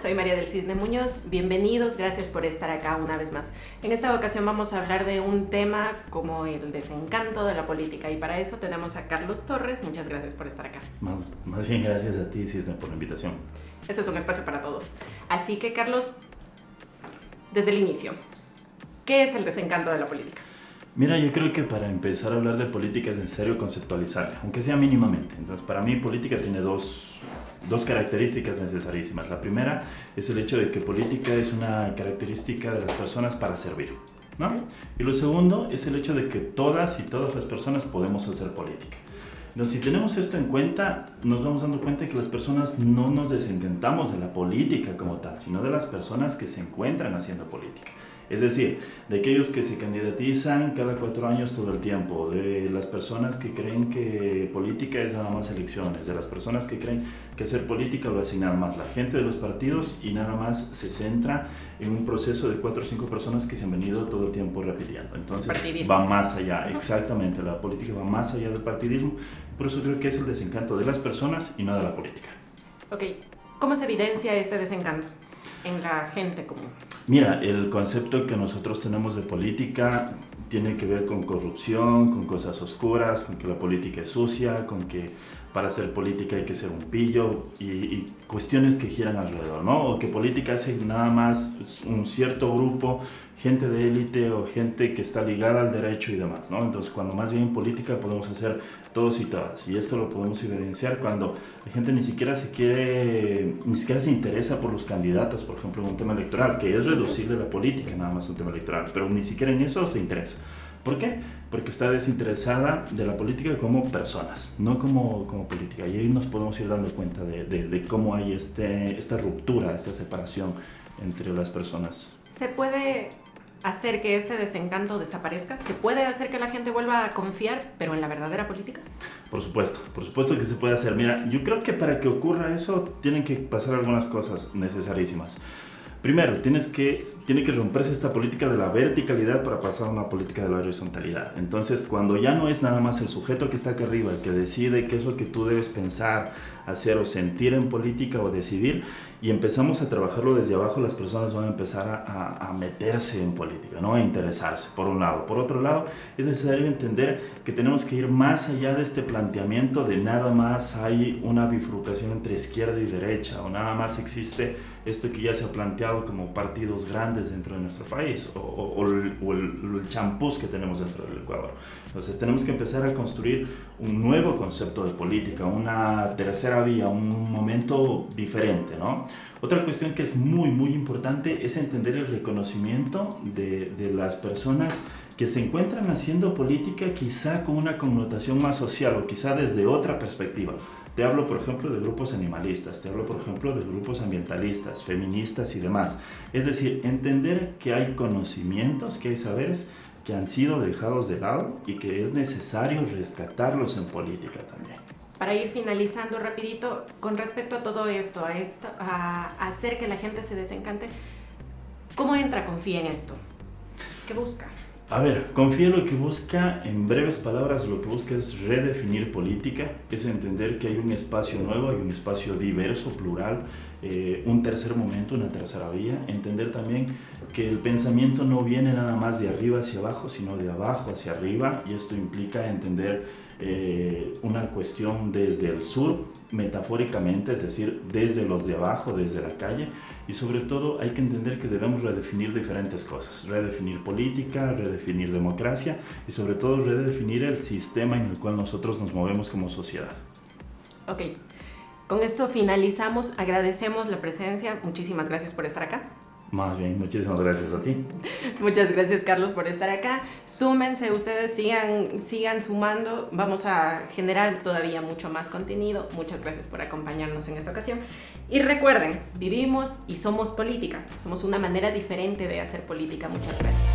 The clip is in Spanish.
Soy María del Cisne Muñoz. Bienvenidos, gracias por estar acá una vez más. En esta ocasión vamos a hablar de un tema como el desencanto de la política y para eso tenemos a Carlos Torres. Muchas gracias por estar acá. Más bien gracias a ti, Cisne, por la invitación. Este es un espacio para todos. Así que, Carlos, desde el inicio, ¿qué es el desencanto de la política? Mira, yo creo que para empezar a hablar de política es necesario conceptualizarla, aunque sea mínimamente. Entonces, para mí, política tiene dos características necesarísimas. La primera es el hecho de que política es una característica de las personas para servir, ¿no? Y lo segundo es el hecho de que todas las personas podemos hacer política. Entonces, si tenemos esto en cuenta, nos vamos dando cuenta que las personas no nos desencantamos de la política como tal, sino de las personas que se encuentran haciendo política. Es decir, de aquellos que se candidatizan cada 4 años todo el tiempo, de las personas que creen que política es nada más elecciones, de las personas que creen que hacer política lo hace nada más la gente de los partidos y nada más se centra en un proceso de 4 o 5 personas que se han venido todo el tiempo repitiendo. Entonces va más allá, exactamente, la política va más allá del partidismo, por eso creo que es el desencanto de las personas y no de la política. Ok, ¿cómo se evidencia este desencanto en la gente común? Mira, el concepto que nosotros tenemos de política tiene que ver con corrupción, con cosas oscuras, con que la política es sucia, con que para hacer política hay que ser un pillo y cuestiones que giran alrededor, ¿no? O que política hace nada más un cierto grupo, gente de élite o gente que está ligada al derecho y demás, ¿no? Entonces, cuando más bien política podemos hacer todos y todas. Y esto lo podemos evidenciar cuando la gente ni siquiera se interesa por los candidatos, por ejemplo, en un tema electoral, que es reducible la política, nada más un tema electoral, pero ni siquiera en eso se interesa. ¿Por qué? Porque está desinteresada de la política como personas, no como política. Y ahí nos podemos ir dando cuenta de cómo hay esta ruptura, esta separación entre las personas. ¿Se puede hacer que este desencanto desaparezca? ¿Se puede hacer que la gente vuelva a confiar, pero en la verdadera política? Por supuesto que se puede hacer. Mira, yo creo que para que ocurra eso tienen que pasar algunas cosas necesarísimas. Primero, tiene que romperse esta política de la verticalidad para pasar a una política de la horizontalidad. Entonces, cuando ya no es nada más el sujeto que está acá arriba, el que decide qué es lo que tú debes pensar, hacer o sentir en política o decidir, y empezamos a trabajarlo desde abajo, las personas van a empezar a meterse en política, ¿no? A interesarse, por un lado. Por otro lado, es necesario entender que tenemos que ir más allá de este planteamiento de nada más hay una bifurcación entre izquierda y derecha, o nada más existe esto que ya se ha planteado como partidos grandes dentro de nuestro país, o el champús que tenemos dentro del Ecuador. Entonces tenemos que empezar a construir un nuevo concepto de política, una tercera vía, un momento diferente, ¿no? Otra cuestión que es muy, muy importante es entender el reconocimiento de las personas que se encuentran haciendo política quizá con una connotación más social o quizá desde otra perspectiva. Te hablo, por ejemplo, de grupos animalistas, te hablo, por ejemplo, de grupos ambientalistas, feministas y demás. Es decir, entender que hay conocimientos, que hay saberes que han sido dejados de lado y que es necesario rescatarlos en política también. Para ir finalizando rapidito, con respecto a todo esto, a hacer que la gente se desencante, ¿cómo entra Confía en esto? ¿Qué busca? A ver, Confía lo que busca, en breves palabras, lo que busca es redefinir política, es entender que hay un espacio nuevo, hay un espacio diverso, plural, un tercer momento, una tercera vía, entender también que el pensamiento no viene nada más de arriba hacia abajo, sino de abajo hacia arriba, y esto implica entender una cuestión desde el sur, metafóricamente, es decir, desde los de abajo, desde la calle, y sobre todo hay que entender que debemos redefinir diferentes cosas, redefinir política, redefinir democracia y sobre todo redefinir el sistema en el cual nosotros nos movemos como sociedad. Ok, con esto finalizamos, agradecemos la presencia, muchísimas gracias por estar acá. Más bien, muchísimas gracias a ti. Muchas gracias, Carlos, por estar acá. Súmense, ustedes sigan sumando. Vamos a generar todavía mucho más contenido. Muchas gracias por acompañarnos en esta ocasión. Y recuerden, vivimos y somos política. Somos una manera diferente de hacer política. Muchas gracias.